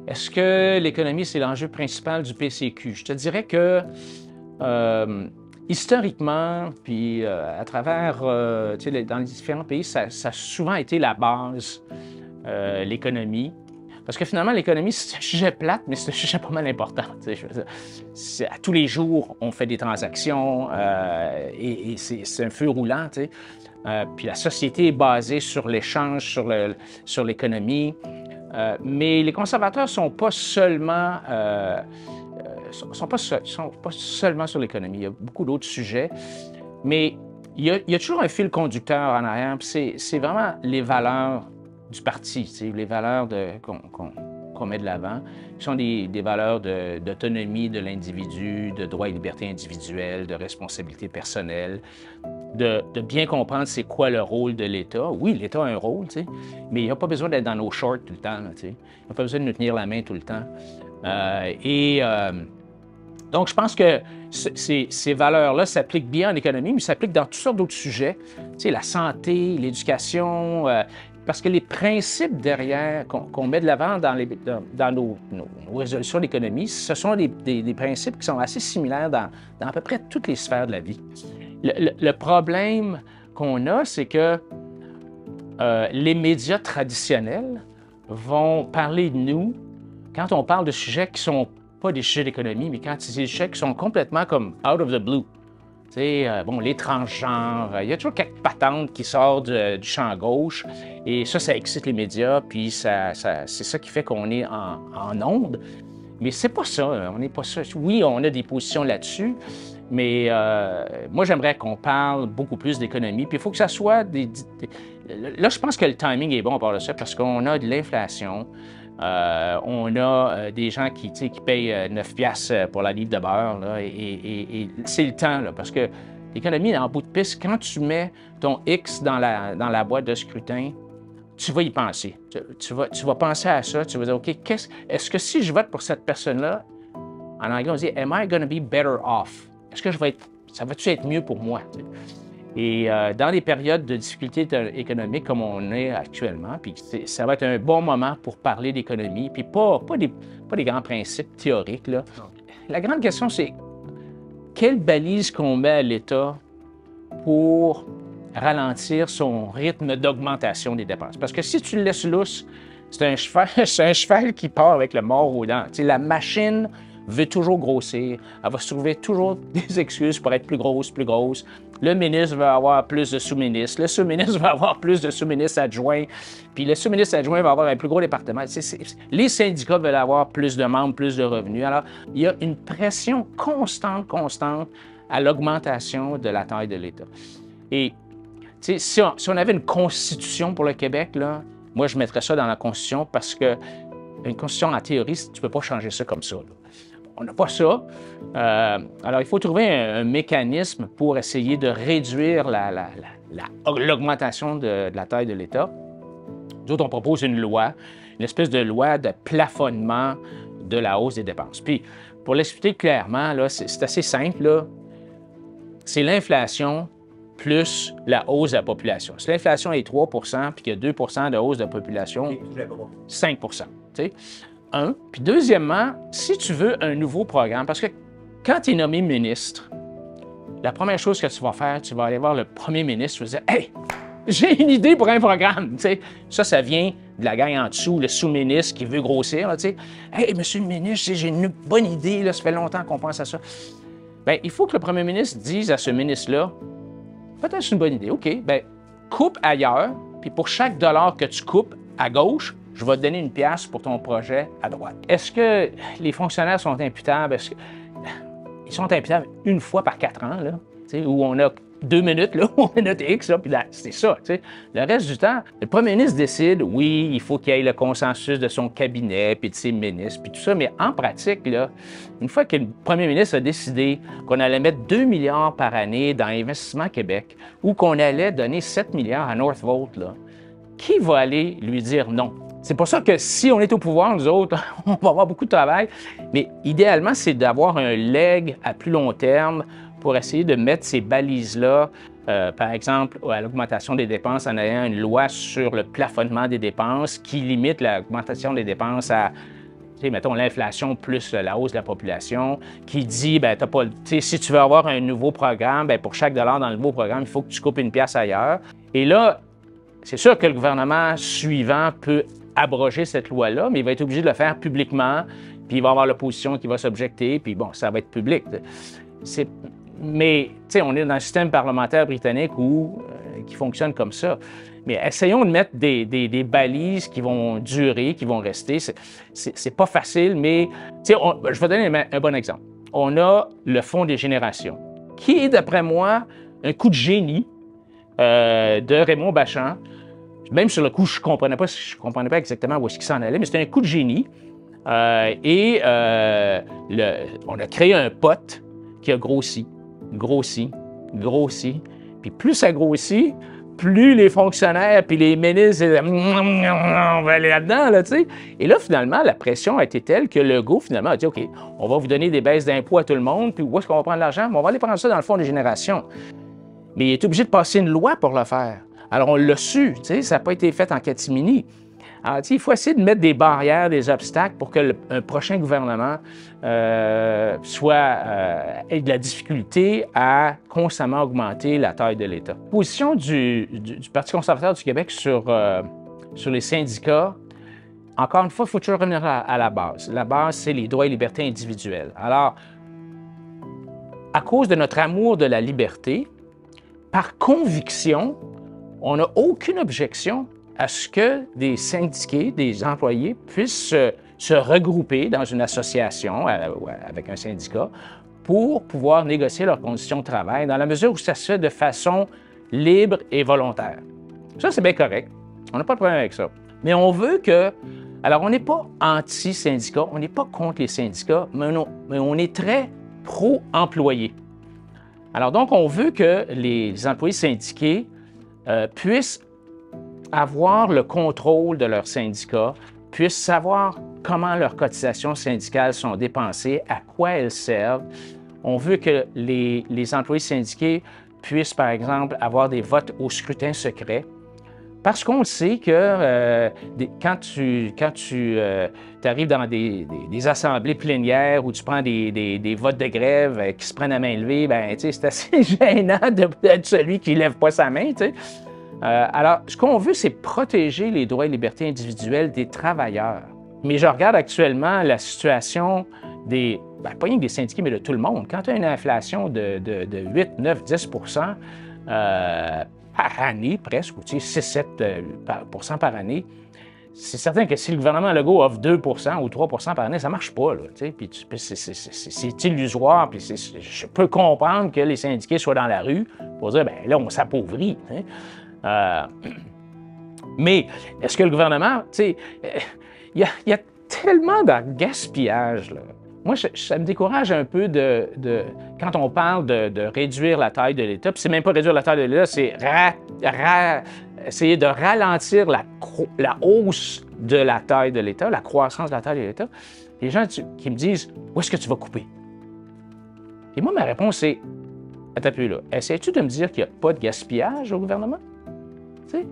Est-ce que l'économie, c'est l'enjeu principal du PCQ? Je te dirais que historiquement, puis à travers, dans les différents pays, ça a souvent été la base, l'économie. Parce que finalement, l'économie, c'est un sujet plate, mais c'est un sujet pas mal important. Je veux dire, à tous les jours, on fait des transactions et c'est un feu roulant. Puis la société est basée sur l'échange, sur l'économie. Mais les conservateurs ne sont pas seulement, sont pas seulement sur l'économie. Il y a beaucoup d'autres sujets. Mais il y a toujours un fil conducteur en arrière. C'est vraiment les valeurs du parti, les valeurs qu'on met de l'avant, qui sont des valeurs d'autonomie de l'individu, de droits et libertés individuelles, de responsabilité personnelle, de bien comprendre c'est quoi le rôle de l'État. Oui, l'État a un rôle, mais il n'a pas besoin d'être dans nos shorts tout le temps. Il n'a pas besoin de nous tenir la main tout le temps. Donc, je pense que ces valeurs-là s'appliquent bien en économie, mais s'appliquent dans toutes sortes d'autres sujets. La santé, l'éducation, parce que les principes derrière qu'on met de l'avant dans nos résolutions d'économie, ce sont des principes qui sont assez similaires dans à peu près toutes les sphères de la vie. Le problème qu'on a, c'est que les médias traditionnels vont parler de nous quand on parle de sujets qui ne sont pas des sujets d'économie, mais quand c'est des sujets qui sont complètement comme out of the blue. Bon, les transgenres, il y a toujours quelques patentes qui sortent du champ gauche et ça excite les médias, puis c'est ça qui fait qu'on est en onde. Mais c'est pas ça, on n'est pas ça. Oui, on a des positions là-dessus, mais moi, j'aimerais qu'on parle beaucoup plus d'économie, puis il faut que ça soit Là, je pense que le timing est bon à part de ça, parce qu'on a de l'inflation, on a des gens qui payent 9 piastres pour la livre de beurre, là, et c'est le temps, là, parce que l'économie est en bout de piste. Quand tu mets ton X dans la boîte de scrutin, tu vas y penser. Tu vas penser à ça, tu vas dire, OK, est-ce que si je vote pour cette personne-là, en anglais, on dit « Am I going to be better off? » Est-ce que ça va-tu être mieux pour moi? Et dans les périodes de difficultés économiques comme on est actuellement, puis ça va être un bon moment pour parler d'économie, puis pas des grands principes théoriques, là. La grande question, c'est quelle balise qu'on met à l'État pour ralentir son rythme d'augmentation des dépenses? Parce que si tu le laisses lousse, c'est un cheval qui part avec le mort aux dents. La machine veut toujours grossir. Elle va se trouver toujours des excuses pour être plus grosse, plus grosse. Le ministre va avoir plus de sous-ministres. Le sous-ministre va avoir plus de sous-ministres adjoints. Puis le sous-ministre adjoint va avoir un plus gros département. Les syndicats veulent avoir plus de membres, plus de revenus. Alors, il y a une pression constante à l'augmentation de la taille de l'État. Et si on avait une constitution pour le Québec, là, moi, je mettrais ça dans la constitution parce que une constitution, en théorie, tu ne peux pas changer ça comme ça, là. On n'a pas ça. Alors, il faut trouver un mécanisme pour essayer de réduire l'augmentation de la taille de l'État. Nous autres, on propose une loi, une espèce de loi de plafonnement de la hausse des dépenses. Puis, pour l'expliquer clairement, là, c'est assez simple, là. C'est l'inflation plus la hausse de la population. Si l'inflation est 3 puis qu'il y a 2 de hausse de la population, 5 un. Puis deuxièmement, si tu veux un nouveau programme, parce que quand tu es nommé ministre, la première chose que tu vas faire, tu vas aller voir le premier ministre, tu vas dire « Hey, j'ai une idée pour un programme! » Ça vient de la gang en dessous, le sous-ministre qui veut grossir. Là, « Hey, monsieur le ministre, j'ai une bonne idée, là, ça fait longtemps qu'on pense à ça. » Bien, il faut que le premier ministre dise à ce ministre-là « Peut-être c'est une bonne idée. OK, bien, coupe ailleurs, puis pour chaque dollar que tu coupes à gauche, je vais te donner une pièce pour ton projet à droite. » Est-ce que les fonctionnaires sont imputables? Ils sont imputables une fois par 4 ans, là, où on a 2 minutes, là, où on a notre X, là, puis c'est ça. Le reste du temps, le premier ministre décide, oui, il faut qu'il y ait le consensus de son cabinet, puis de ses ministres, puis tout ça, mais en pratique, là, une fois que le premier ministre a décidé qu'on allait mettre 2 milliards par année dans Investissement Québec, ou qu'on allait donner 7 milliards à Northvolt, là, qui va aller lui dire non? C'est pour ça que si on est au pouvoir, nous autres, on va avoir beaucoup de travail. Mais idéalement, c'est d'avoir un leg à plus long terme pour essayer de mettre ces balises-là, par exemple, à l'augmentation des dépenses en ayant une loi sur le plafonnement des dépenses qui limite l'augmentation des dépenses à Mettons l'inflation plus la hausse de la population, qui dit, ben, t'as pas, si tu veux avoir un nouveau programme, ben, pour chaque dollar dans le nouveau programme, il faut que tu coupes une pièce ailleurs. Et là, c'est sûr que le gouvernement suivant peut abroger cette loi-là, mais il va être obligé de le faire publiquement, puis il va avoir l'opposition qui va s'objecter, puis bon, ça va être public. Mais, on est dans un système parlementaire britannique qui fonctionne comme ça. Mais essayons de mettre des balises qui vont durer, qui vont rester. C'est pas facile, mais je vais donner un bon exemple. On a le Fonds des générations, qui est, d'après moi, un coup de génie de Raymond Bachand. Même sur le coup, je ne comprenais pas exactement où est-ce qu'il s'en allait, mais c'était un coup de génie. On a créé un pot qui a grossi. Puis plus ça grossit, plus les fonctionnaires puis les ministres, on va aller là-dedans, là, tu sais. Et là, finalement, la pression a été telle que Legault, finalement, a dit, OK, on va vous donner des baisses d'impôts à tout le monde, puis où est-ce qu'on va prendre l'argent? On va aller prendre ça dans le Fonds des générations. Mais il est obligé de passer une loi pour le faire. Alors, on l'a su, tu sais, ça n'a pas été fait en catimini. Alors, il faut essayer de mettre des barrières, des obstacles pour que un prochain gouvernement ait de la difficulté à constamment augmenter la taille de l'État. La position du Parti conservateur du Québec sur les syndicats, encore une fois, il faut toujours revenir à la base. La base, c'est les droits et libertés individuelles. Alors, à cause de notre amour de la liberté, par conviction, on n'a aucune objection à ce que des syndiqués, des employés puissent se regrouper dans une association avec un syndicat pour pouvoir négocier leurs conditions de travail dans la mesure où ça se fait de façon libre et volontaire. Ça, c'est bien correct. On n'a pas de problème avec ça. Mais on veut que... Alors, on n'est pas anti-syndicat, on n'est pas contre les syndicats, mais on est très pro-employés. Alors, donc, on veut que les employés syndiqués puissent avoir le contrôle de leur syndicat, puissent savoir comment leurs cotisations syndicales sont dépensées, à quoi elles servent. On veut que les employés syndiqués puissent, par exemple, avoir des votes au scrutin secret. Parce qu'on sait que quand tu arrives dans des assemblées plénières où tu prends des votes de grève qui se prennent à main levée, ben, c'est assez gênant d'être celui qui ne lève pas sa main. T'sais. Alors, ce qu'on veut, c'est protéger les droits et libertés individuelles des travailleurs. Mais je regarde actuellement la situation pas rien que des syndiqués, mais de tout le monde. Quand tu as une inflation de 8, 9, 10 par année, presque, ou 6-7 % par année, c'est certain que si le gouvernement Legault offre 2 ou 3 par année, ça ne marche pas. C'est illusoire. Puis je peux comprendre que les syndiqués soient dans la rue pour dire, bien là, on s'appauvrit. Mais est-ce que le gouvernement, il y a tellement de gaspillage, là. Moi, ça me décourage un peu quand on parle de réduire la taille de l'État, puis c'est même pas réduire la taille de l'État, c'est essayer de ralentir la hausse de la taille de l'État, la croissance de la taille de l'État. Les gens qui me disent, où est-ce que tu vas couper? Et moi, ma réponse est, attends un peu là, essaies-tu de me dire qu'il n'y a pas de gaspillage au gouvernement? Tu sais,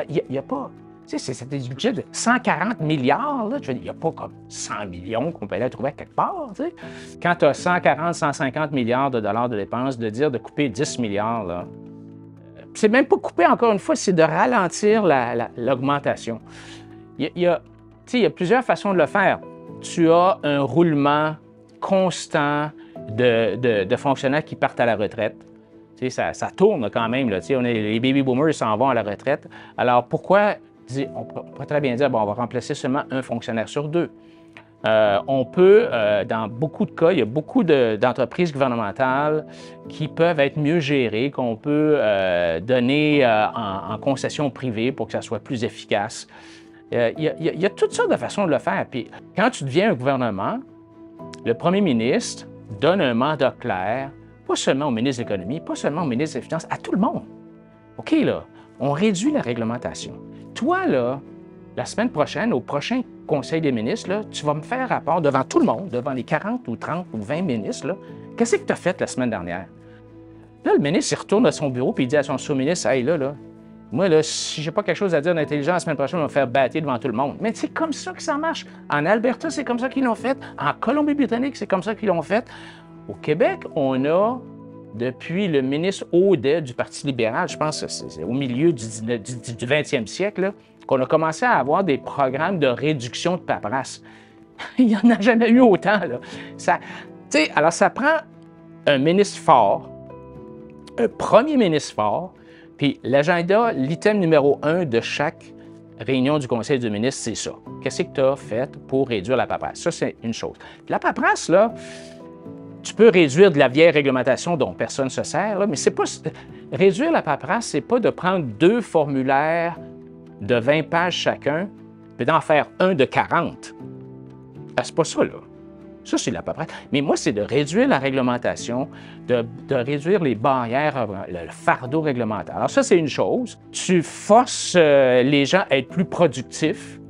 il n'y a pas. Tu sais, c'est des budgets de 140 milliards, là. Il n'y a pas comme 100 millions qu'on peut aller trouver quelque part, tu sais. Quand tu as 140, 150 milliards de dollars de dépenses, de dire de couper 10 milliards, là, c'est même pas couper, encore une fois, c'est de ralentir l'augmentation. Il y a plusieurs façons de le faire. Tu as un roulement constant de fonctionnaires qui partent à la retraite. Tu sais, ça tourne quand même, là. Tu sais, les baby boomers s'en vont à la retraite. Alors, pourquoi... On pourrait très bien dire, bon, on va remplacer seulement un fonctionnaire sur 2. On peut, dans beaucoup de cas, il y a beaucoup d'entreprises gouvernementales qui peuvent être mieux gérées, qu'on peut donner en concession privée pour que ça soit plus efficace. Il y a toutes sortes de façons de le faire. Puis, quand tu deviens un gouvernement, le premier ministre donne un mandat clair, pas seulement au ministre de l'Économie, pas seulement au ministre des Finances, à tout le monde. OK, là, on réduit la réglementation. Toi, là, la semaine prochaine, au prochain Conseil des ministres, là, tu vas me faire rapport devant tout le monde, devant les 40 ou 30 ou 20 ministres. Qu'est-ce que tu as fait la semaine dernière? Là, le ministre, il retourne à son bureau et il dit à son sous-ministre, « Hey, là, Moi, là, si j'ai pas quelque chose à dire d'intelligent la semaine prochaine, on va me faire battre devant tout le monde. Mais c'est comme ça que ça marche. En Alberta, c'est comme ça qu'ils l'ont fait. En Colombie-Britannique, c'est comme ça qu'ils l'ont fait. Au Québec, on a, depuis le ministre Audet du Parti libéral, je pense que c'est au milieu du 20e siècle, là, qu'on a commencé à avoir des programmes de réduction de paperasse. Il n'y en a jamais eu autant, là. Alors, ça prend un ministre fort, un premier ministre fort, puis l'agenda, l'item numéro 1 de chaque réunion du Conseil des ministres, c'est ça. Qu'est-ce que tu as fait pour réduire la paperasse? Ça, c'est une chose. Puis la paperasse, là, tu peux réduire de la vieille réglementation dont personne ne se sert, là, mais c'est pas... Réduire la paperasse, c'est pas de prendre 2 formulaires de 20 pages chacun, puis d'en faire un de 40. C'est pas ça, là. Ça, c'est la paperasse. Mais moi, c'est de réduire la réglementation, de réduire les barrières, le fardeau réglementaire. Alors ça, c'est une chose. Tu forces les gens à être plus productifs.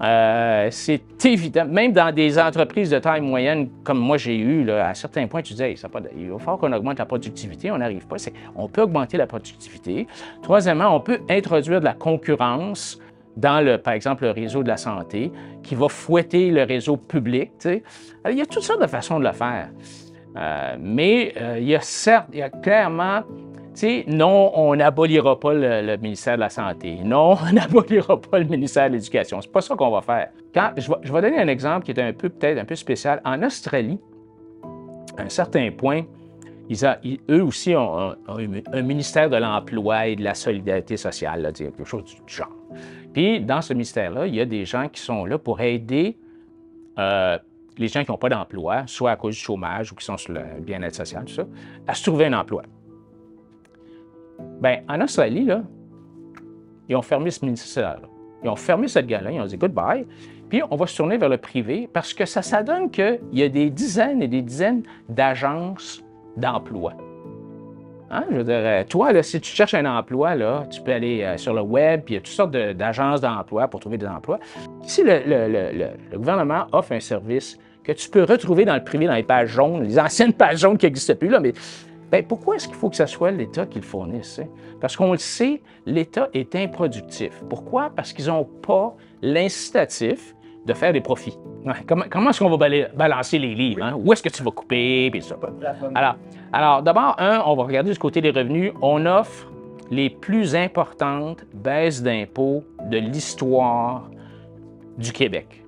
C'est évident. Même dans des entreprises de taille moyenne, comme moi j'ai eu, là, à certains points, tu disais, il va falloir qu'on augmente la productivité. On n'arrive pas. On peut augmenter la productivité. Troisièmement, on peut introduire de la concurrence dans, par exemple, le réseau de la santé, qui va fouetter le réseau public. Alors, il y a toutes sortes de façons de le faire. Mais il y a clairement, non, on n'abolira pas le ministère de la Santé. Non, on n'abolira pas le ministère de l'Éducation. C'est pas ça qu'on va faire. Je vais donner un exemple qui est peut-être un peu spécial. En Australie, à un certain point, eux aussi ont un ministère de l'Emploi et de la Solidarité sociale, là, quelque chose du genre. Puis, dans ce ministère-là, il y a des gens qui sont là pour aider les gens qui n'ont pas d'emploi, soit à cause du chômage ou qui sont sur le bien-être social, tout ça, à se trouver un emploi. Bien, en Australie, là, ils ont fermé ce ministère-là. Ils ont fermé cette gars-là, ils ont dit « goodbye », puis on va se tourner vers le privé parce que ça donne qu'il y a des dizaines et des dizaines d'agences d'emploi. Hein? Je veux dire, toi, là, si tu cherches un emploi, là, tu peux aller sur le web, puis il y a toutes sortes d'agences d'emploi pour trouver des emplois. Si le gouvernement offre un service que tu peux retrouver dans le privé, dans les pages jaunes, les anciennes pages jaunes qui n'existent plus, là, mais bien, pourquoi est-ce qu'il faut que ce soit l'État qui le fournisse? Hein? Parce qu'on le sait, l'État est improductif. Pourquoi? Parce qu'ils n'ont pas l'incitatif de faire des profits. Comment est-ce qu'on va balancer les livres? Hein? Où est-ce que tu vas couper? Puis ça. Alors d'abord, on va regarder du côté des revenus. On offre les plus importantes baisses d'impôts de l'histoire du Québec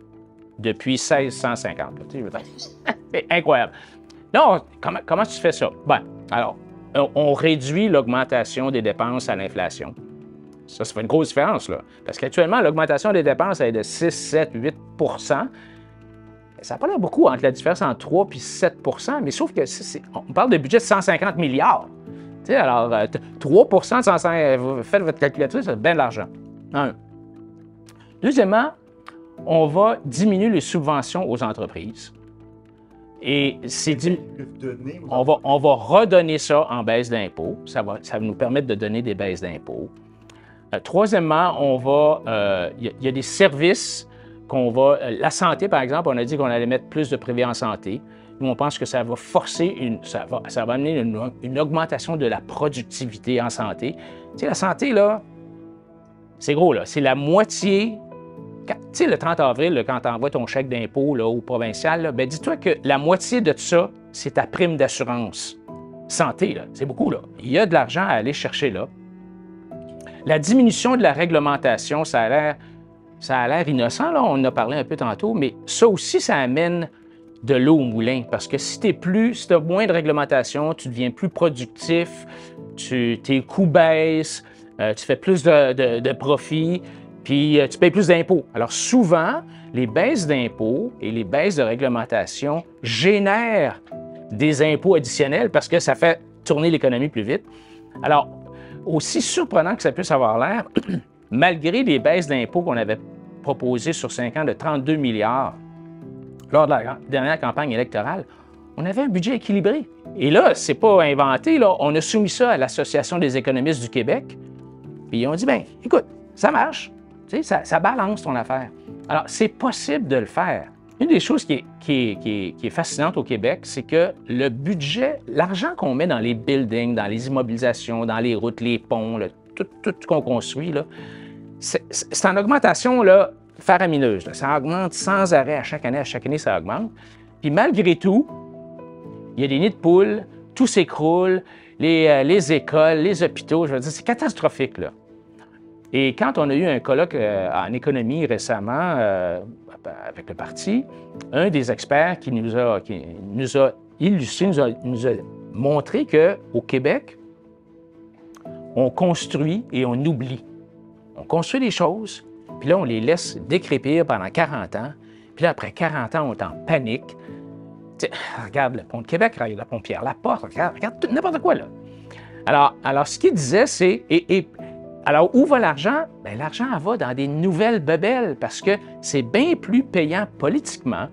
depuis 1650. C'est incroyable. Non, comment tu fais ça? Bien, alors, on réduit l'augmentation des dépenses à l'inflation. Ça fait une grosse différence, là. Parce qu'actuellement, l'augmentation des dépenses est de 6, 7, 8 %. Ça n'a pas l'air beaucoup entre la différence entre 3 et 7 %, mais sauf que on parle de budget de 150 milliards. Tu sais, alors, 3 de 150, vous faites votre calculatrice, c'est bien de l'argent. Un. Deuxièmement, on va diminuer les subventions aux entreprises. Et on va redonner ça en baisse d'impôts. Ça va nous permettre de donner des baisses d'impôts. Troisièmement, il y a des services la santé, par exemple, on a dit qu'on allait mettre plus de privés en santé. Nous, on pense que ça va forcer, ça va amener une augmentation de la productivité en santé. Tu sais, la santé, là, c'est gros, là. C'est la moitié. Tu sais, le 30 avril, là, quand tu envoies ton chèque d'impôt au provincial, bien, dis-toi que la moitié de tout ça, c'est ta prime d'assurance santé. C'est beaucoup, là. Il y a de l'argent à aller chercher là. La diminution de la réglementation, ça a l'air innocent, là, on en a parlé un peu tantôt, mais ça aussi, ça amène de l'eau au moulin. Parce que si tu as moins de réglementation, tu deviens plus productif, tes coûts baissent, tu fais plus de profits, puis tu payes plus d'impôts. Alors souvent, les baisses d'impôts et les baisses de réglementation génèrent des impôts additionnels parce que ça fait tourner l'économie plus vite. Alors, aussi surprenant que ça puisse avoir l'air, malgré les baisses d'impôts qu'on avait proposées sur 5 ans de 32 milliards lors de la dernière campagne électorale, on avait un budget équilibré. Et là, c'est pas inventé, là, on a soumis ça à l'Association des économistes du Québec, puis ils ont dit, bien, écoute, ça marche, tu sais, ça balance ton affaire. Alors, c'est possible de le faire. Une des choses qui est fascinante au Québec, c'est que le budget, l'argent qu'on met dans les buildings, dans les immobilisations, dans les routes, les ponts, tout ce qu'on construit, là, c'est en augmentation là, faramineuse. Là. Ça augmente sans arrêt à chaque année, ça augmente. Puis malgré tout, il y a des nids de poules, tout s'écroule, les écoles, les hôpitaux, je veux dire, c'est catastrophique, là. Et quand on a eu un colloque en économie récemment avec le parti, un des experts qui nous a illustré, nous a montré qu'au Québec, on construit et on oublie. On construit des choses, puis là, on les laisse décrépir pendant 40 ans, puis là, après 40 ans, on est en panique. T'sais, regarde le pont de Québec, regarde le pont Pierre-Laporte, regarde n'importe quoi, là. Alors, ce qu'il disait, c'est... Alors, où va l'argent? Bien, l'argent va dans des nouvelles bebelles parce que c'est bien plus payant politiquement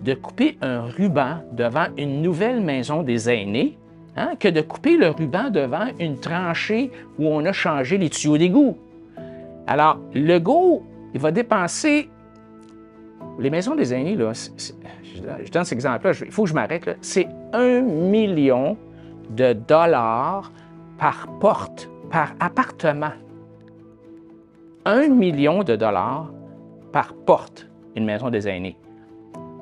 de couper un ruban devant une nouvelle maison des aînés que de couper le ruban devant une tranchée où on a changé les tuyaux d'égout. Alors, Legault, il va dépenser... Les maisons des aînés, là, je donne cet exemple-là, il faut que je m'arrête, là. C'est 1 million de dollars par porte, par appartement. 1 million de dollars par porte, une maison des aînés.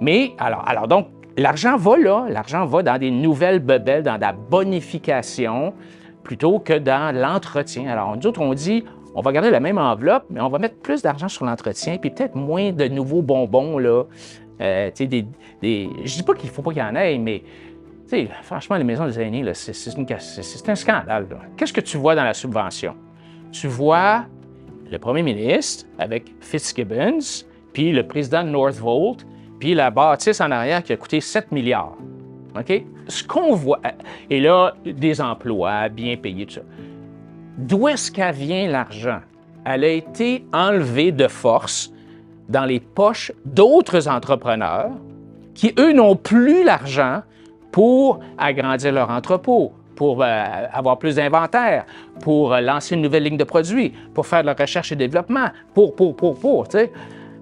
Mais, alors donc, l'argent va là, l'argent va dans des nouvelles bebelles, dans la bonification, plutôt que dans l'entretien. Alors, nous autres, on dit, on va garder la même enveloppe, mais on va mettre plus d'argent sur l'entretien, puis peut-être moins de nouveaux bonbons, là. Je dis pas qu'il ne faut pas qu'il y en ait, mais franchement, les maisons des aînés, c'est un scandale. Qu'est-ce que tu vois dans la subvention? Tu vois le premier ministre avec Fitzgibbons, puis le président de Northvolt, puis la bâtisse en arrière qui a coûté 7 milliards. OK? Ce qu'on voit, et là, des emplois bien payés, tout ça. D'où est-ce qu'elle vient l'argent? Elle a été enlevée de force dans les poches d'autres entrepreneurs qui, eux, n'ont plus l'argent pour agrandir leur entrepôt, pour avoir plus d'inventaire, pour lancer une nouvelle ligne de produits, pour faire de la recherche et développement, tu sais.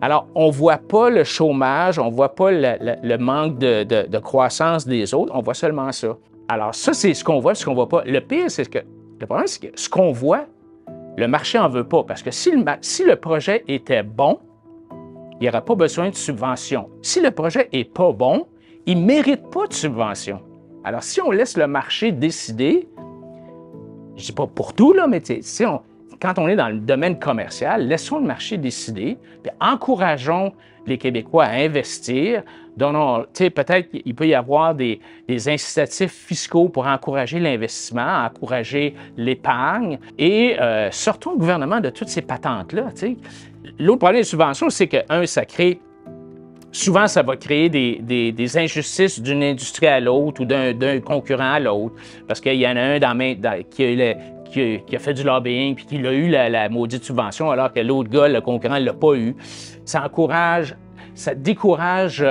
Alors, on ne voit pas le chômage, on ne voit pas le manque de croissance des autres, on voit seulement ça. Alors, ça, c'est ce qu'on voit, ce qu'on ne voit pas. Le pire, c'est que le problème, c'est que ce qu'on voit, le marché n'en veut pas, parce que si le projet était bon, il n'y aurait pas besoin de subvention. Si le projet n'est pas bon, il ne mérite pas de subvention. Alors, si on laisse le marché décider, je ne dis pas pour tout, là, mais quand on est dans le domaine commercial, laissons le marché décider, puis encourageons les Québécois à investir. Peut-être qu'il peut y avoir des incitatifs fiscaux pour encourager l'investissement, encourager l'épargne, et sortons le gouvernement de toutes ces patentes-là. L'autre problème des subventions, c'est que, ça crée... Souvent, ça va créer des injustices d'une industrie à l'autre ou d'un concurrent à l'autre, parce qu'il y en a un qui a fait du lobbying puis qui a eu la maudite subvention, alors que l'autre gars, le concurrent, ne l'a pas eu. Ça décourage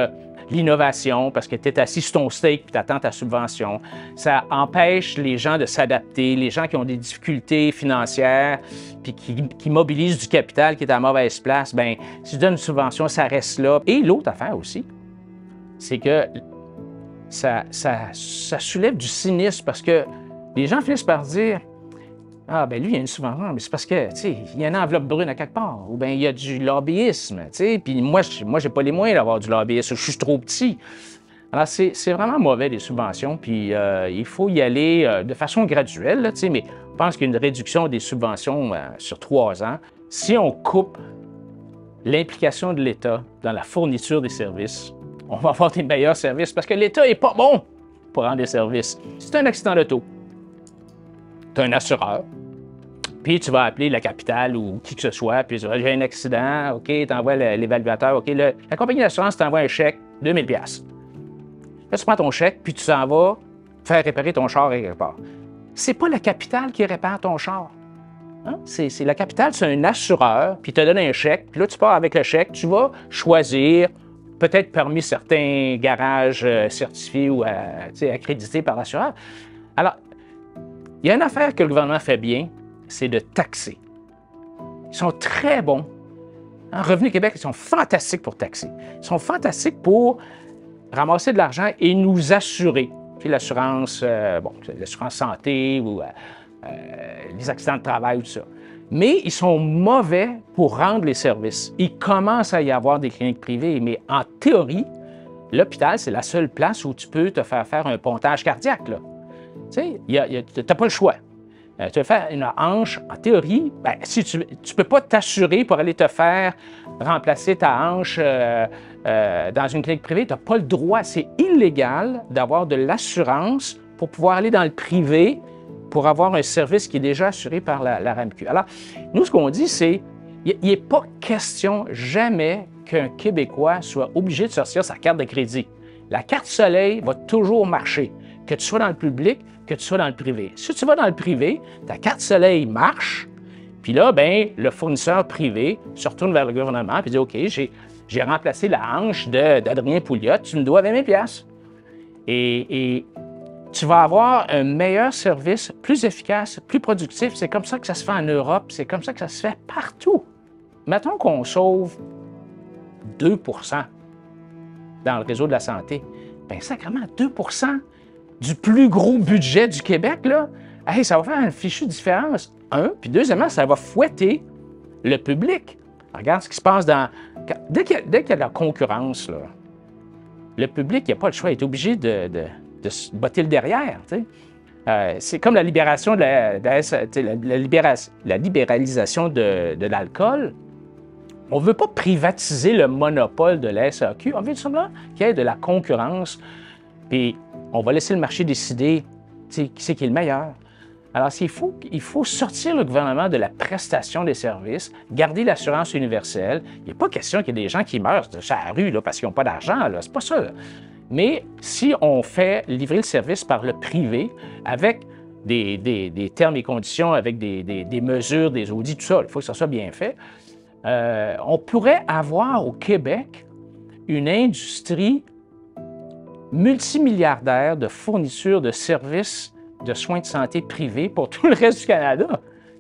l'innovation parce que tu es assis sur ton steak puis tu attends ta subvention. Ça empêche les gens de s'adapter, les gens qui ont des difficultés financières puis qui mobilisent du capital qui est à mauvaise place. Bien, si tu donnes une subvention, ça reste là. Et l'autre affaire aussi, c'est que ça soulève du cynisme parce que les gens finissent par dire « Ah, ben lui, il y a une subvention, mais c'est parce que, tu sais, il y a une enveloppe brune à quelque part. » Ou bien il y a du lobbyisme, tu sais. Puis moi, j'ai pas les moyens d'avoir du lobbyisme, je suis trop petit. Alors, c'est vraiment mauvais, les subventions, puis il faut y aller de façon graduelle, là, tu sais, mais je pense qu'il y a une réduction des subventions sur 3 ans. Si on coupe l'implication de l'État dans la fourniture des services, on va avoir des meilleurs services parce que l'État n'est pas bon pour rendre des services. Si tu as un accident d'auto, tu as un assureur, puis tu vas appeler la capitale ou qui que ce soit, puis tu vas dire, j'ai un accident, OK, tu envoies l'évaluateur, OK, la compagnie d'assurance t'envoie un chèque, 2000 $. Là, tu prends ton chèque, puis tu s'en vas faire réparer ton char quelque part. C'est pas la capitale qui répare ton char. Hein? C'est la capitale, c'est un assureur, puis il te donne un chèque, puis là, tu pars avec le chèque, tu vas choisir, peut-être parmi certains garages certifiés ou accrédités par l'assureur. Alors, il y a une affaire que le gouvernement fait bien, c'est de taxer. Ils sont très bons. En Revenu Québec, ils sont fantastiques pour taxer. Ils sont fantastiques pour ramasser de l'argent et nous assurer. Puis l'assurance, l'assurance santé ou les accidents de travail, tout ça. mais ils sont mauvais pour rendre les services. Il commence à y avoir des cliniques privées, mais en théorie, l'hôpital, c'est la seule place où tu peux te faire un pontage cardiaque, là. Tu sais, tu n'as pas le choix. Tu veux faire une hanche, en théorie, ben, si tu ne peux pas t'assurer pour aller te faire remplacer ta hanche dans une clinique privée, tu n'as pas le droit. C'est illégal d'avoir de l'assurance pour pouvoir aller dans le privé pour avoir un service qui est déjà assuré par la RAMQ. Alors, nous, ce qu'on dit, c'est il n'est pas question jamais qu'un Québécois soit obligé de sortir sa carte de crédit. La carte Soleil va toujours marcher, que tu sois dans le public, que tu sois dans le privé. Si tu vas dans le privé, ta carte Soleil marche, puis là, bien, le fournisseur privé se retourne vers le gouvernement et dit « OK, j'ai remplacé la hanche d'Adrien Pouliot, tu me dois 20 000 » Et tu vas avoir un meilleur service, plus efficace, plus productif. C'est comme ça que ça se fait en Europe, c'est comme ça que ça se fait partout. Mettons qu'on sauve 2 % dans le réseau de la santé. Bien, sacrément, 2 % du plus gros budget du Québec, là, hey, ça va faire une fichue différence. Puis deuxièmement, ça va fouetter le public. Regarde ce qui se passe dès qu'il y a de la concurrence, là, le public, il n'a pas le choix, il est obligé de se botter le derrière. C'est comme la libération de la libéralisation de l'alcool. On ne veut pas privatiser le monopole de la SAQ, on veut tout simplement qu'il y ait de la concurrence, puis on va laisser le marché décider qui c'est qui est le meilleur. Alors, il faut sortir le gouvernement de la prestation des services, garder l'assurance universelle. Il n'est pas question qu'il y ait des gens qui meurent sur la rue là, parce qu'ils n'ont pas d'argent, c'est pas ça. Là. Mais si on fait livrer le service par le privé avec des termes et conditions, avec des mesures, des audits, tout ça, il faut que ça soit bien fait, on pourrait avoir au Québec une industrie multimilliardaire de fourniture de services de soins de santé privés pour tout le reste du Canada,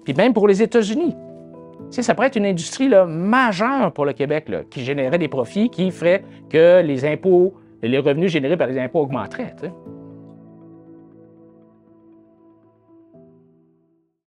puis même pour les États-Unis. Tu sais, ça pourrait être une industrie là, majeure pour le Québec, là, qui générerait des profits, qui ferait que les impôts, les revenus générés par les impôts augmenteraient. Tu sais.